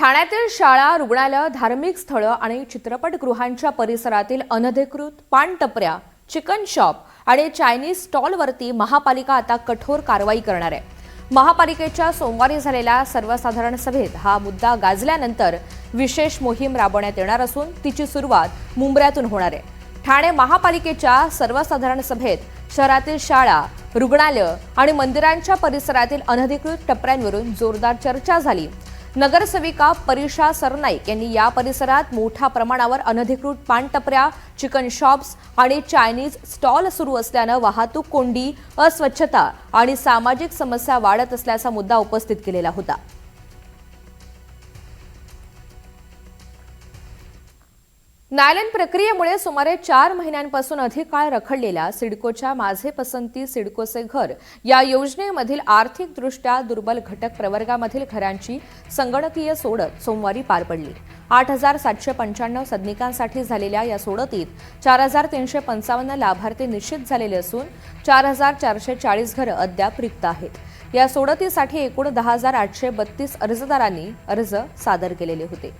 ठाण्यातील शाळा, रुग्णालय, धार्मिक स्थळं आणि चित्रपटगृहांच्या परिसरातील अनधिकृत पानटपऱ्या, चिकन शॉप आणि चायनीज स्टॉलवरती महापालिका आता कठोर कारवाई करणार आहे. महापालिकेच्या सोमवारी झालेल्या सर्वसाधारण सभेत हा मुद्दा गाजल्यानंतर विशेष मोहीम राबवण्यात येणार असून तिची सुरुवात मुंब्र्यातून होणार आहे. ठाणे महापालिकेच्या सर्वसाधारण सभेत शहरातील शाळा, रुग्णालय आणि मंदिरांच्या परिसरातील अनधिकृत टपऱ्यांवरून जोरदार चर्चा झाली. नगरसेविका परीक्षा सरनाईक यांनी या परिसरात मोठ्या प्रमाणावर अनधिकृत पानटपऱ्या, चिकन शॉप्स आणि चायनीज स्टॉल सुरू असल्यानं वाहतूक कोंडी, अस्वच्छता आणि सामाजिक समस्या वाढत असल्याचा मुद्दा उपस्थित केलेला होता. न्यायालयीन प्रक्रियेमुळे सुमारे 4 महिन्यांपासून अधिक काळ रखडलेल्या सिडकोच्या माझे पसंती सिडकोचे घर या योजनेमधील आर्थिकदृष्ट्या दुर्बल घटक प्रवर्गामधील घरांची संगणकीय सोडत सोमवारी पार पडली. 8,795 सदनिकांसाठी झालेल्या या सोडतीत 4,355 लाभार्थी निश्चित झालेले असून 4,440 घरं अद्याप रिक्त आहेत. या सोडतीसाठी एकूण 10,832 अर्जदारांनी अर्ज सादर केलेले होते.